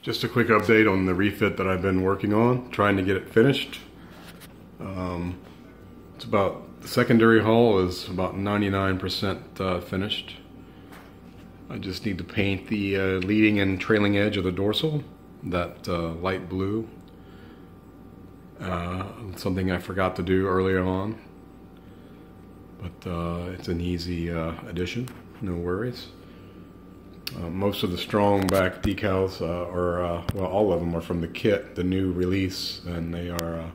Just a quick update on the refit that I've been working on, trying to get it finished. It's about, the secondary hull is about 99% finished. I just need to paint the leading and trailing edge of the dorsal, that light blue. Something I forgot to do earlier on, but it's an easy addition, no worries. Most of the strong back decals are, well, all of them are from the kit, the new release, and they are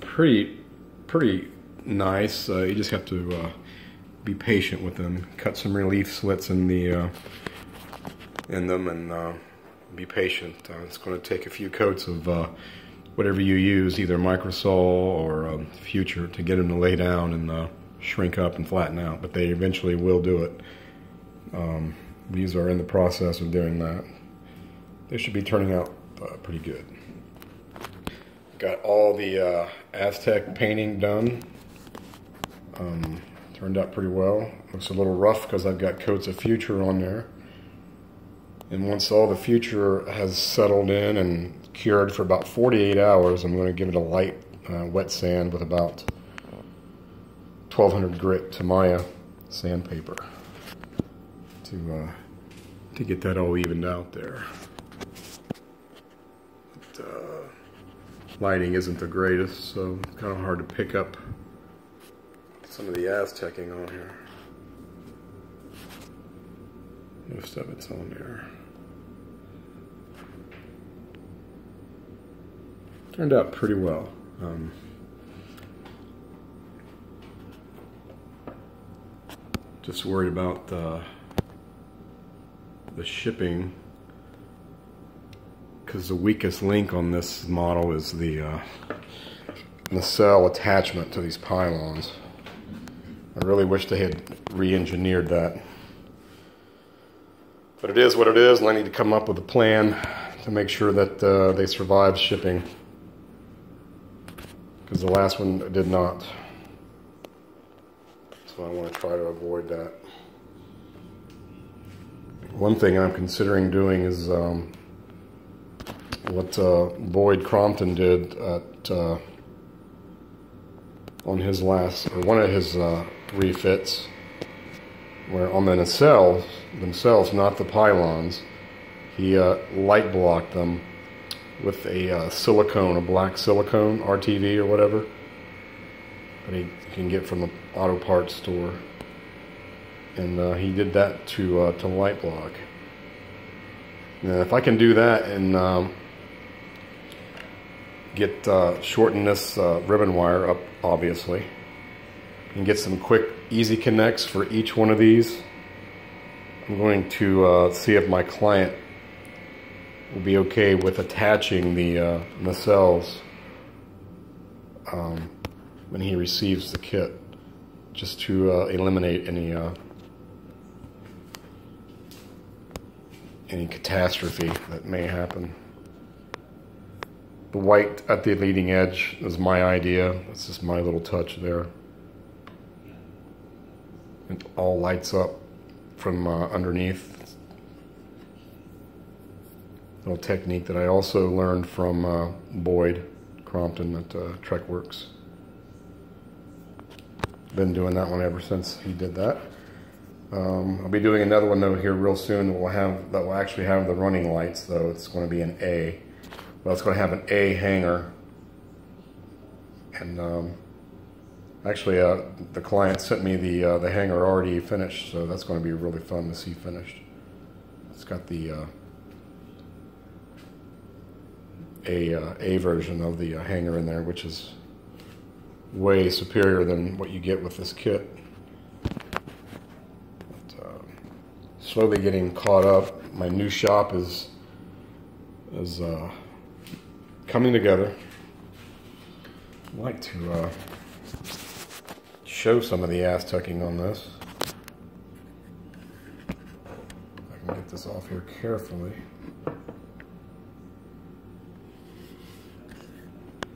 pretty nice. You just have to be patient with them. Cut some relief slits in them, and be patient. It's going to take a few coats of whatever you use, either Microsol or Future, to get them to lay down and shrink up and flatten out. But they eventually will do it. These are in the process of doing that. They should be turning out pretty good. Got all the Aztec painting done. Turned out pretty well. Looks a little rough because I've got coats of Future on there. And once all the Future has settled in and cured for about 48 hours, I'm going to give it a light wet sand with about 1200 grit Tamiya sandpaper to get that all evened out there. But, lighting isn't the greatest, so it's kind of hard to pick up some of the Aztecing on here. Most of it's on there. Turned out pretty well. Just worried about the shipping, because the weakest link on this model is the nacelle attachment to these pylons. I really wish they had re-engineered that. But it is what it is, and I need to come up with a plan to make sure that they survive shipping, because the last one did not. So I want to try to avoid that. One thing I'm considering doing is what Boyd Crompton did at on his last, or one of his refits, where on the nacelles themselves, not the pylons, he light blocked them with a silicone, a black silicone RTV or whatever that you can get from the auto parts store. And he did that to light block. Now, if I can do that and shorten this ribbon wire up, obviously, and get some quick, easy connects for each one of these, I'm going to see if my client will be okay with attaching the nacelles when he receives the kit, just to eliminate any catastrophe that may happen. The white at the leading edge is my idea. It's just my little touch there. It all lights up from underneath. A little technique that I also learned from Boyd Crompton at TrekWorks. Been doing that one ever since he did that. I'll be doing another one though here real soon that will actually have the running lights, though. It's going to be an A. Well, it's going to have an A hanger, and actually the client sent me the hanger already finished, so that's going to be really fun to see finished. It's got the A version of the hanger in there, which is way superior than what you get with this kit. Slowly getting caught up. My new shop is coming together. I'd like to show some of the Aztecing on this. I can get this off here carefully.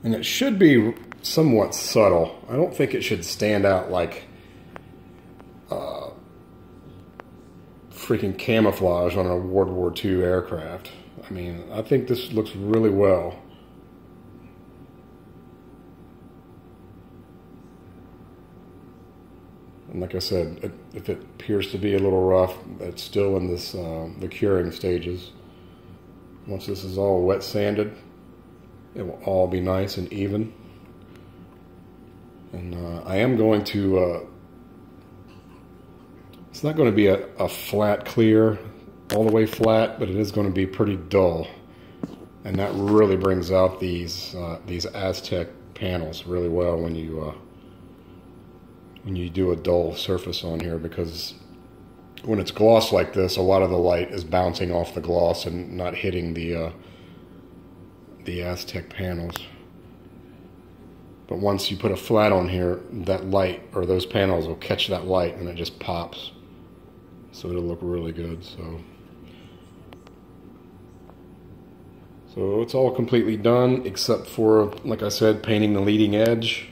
And it should be somewhat subtle. I don't think it should stand out like freaking camouflage on a World War II aircraft. I mean, I think this looks really well. And like I said, if it appears to be a little rough, it's still in this the curing stages. Once this is all wet sanded, it will all be nice and even. And I am going to, it's not going to be a flat clear, all the way flat, but it is going to be pretty dull. And that really brings out these Aztec panels really well when you do a dull surface on here, because when it's gloss like this, a lot of the light is bouncing off the gloss and not hitting the Aztec panels. But once you put a flat on here, that light, or those panels, will catch that light and it just pops. So it'll look really good. So it's all completely done, except for, like I said, painting the leading edge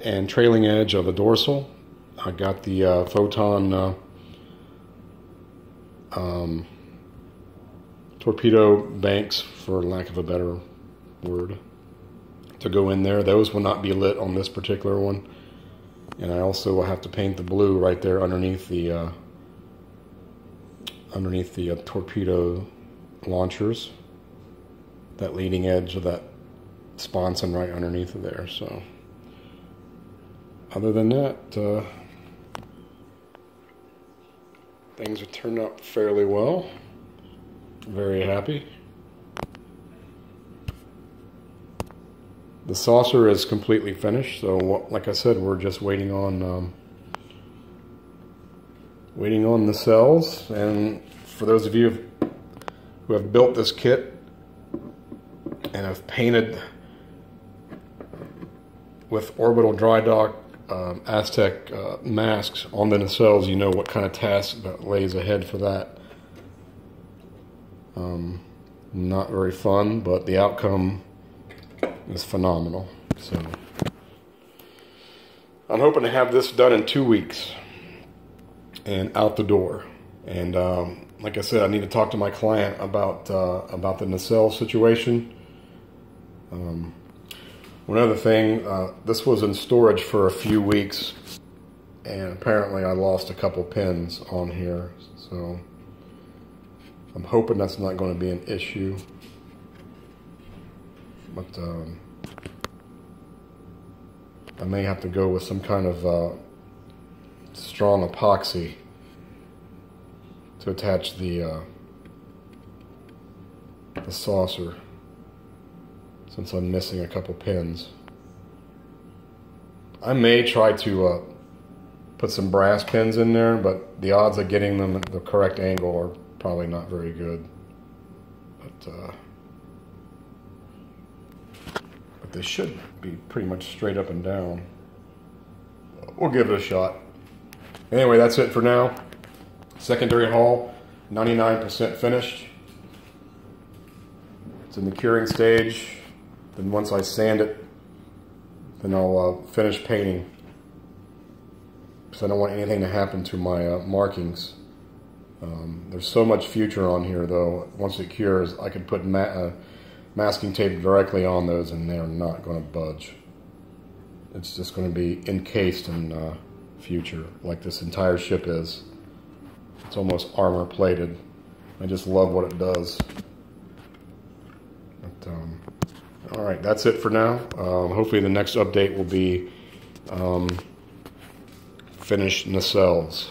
and trailing edge of the dorsal. I got the photon torpedo banks, for lack of a better word, to go in there. Those will not be lit on this particular one. And I also will have to paint the blue right there underneath the torpedo launchers. That leading edge of that sponson right underneath of there. So other than that, things have turned out fairly well. Very happy. The saucer is completely finished, so like I said, we're just waiting on the cells. And for those of you who have built this kit and have painted with orbital dry dock Aztec masks on the nacelles, you know what kind of task that lays ahead for that. Not very fun, but the outcome is phenomenal. So I'm hoping to have this done in 2 weeks and out the door. And like I said, I need to talk to my client about the nacelle situation. One other thing, this was in storage for a few weeks, and apparently I lost a couple pins on here, so I'm hoping that's not going to be an issue. But I may have to go with some kind of strong epoxy to attach the saucer, since I'm missing a couple pins. I may try to put some brass pins in there, but the odds of getting them at the correct angle are probably not very good. But they should be pretty much straight up and down. We'll give it a shot. Anyway, that's it for now. Secondary hull, 99% finished. It's in the curing stage. Then once I sand it, then I'll finish painting, because I don't want anything to happen to my markings. There's so much future on here, though. Once it cures, I could put masking tape directly on those and they're not going to budge. It's just going to be encased in future, like this entire ship is. It's almost armor plated. I just love what it does. But, alright, that's it for now. Hopefully the next update will be finished nacelles.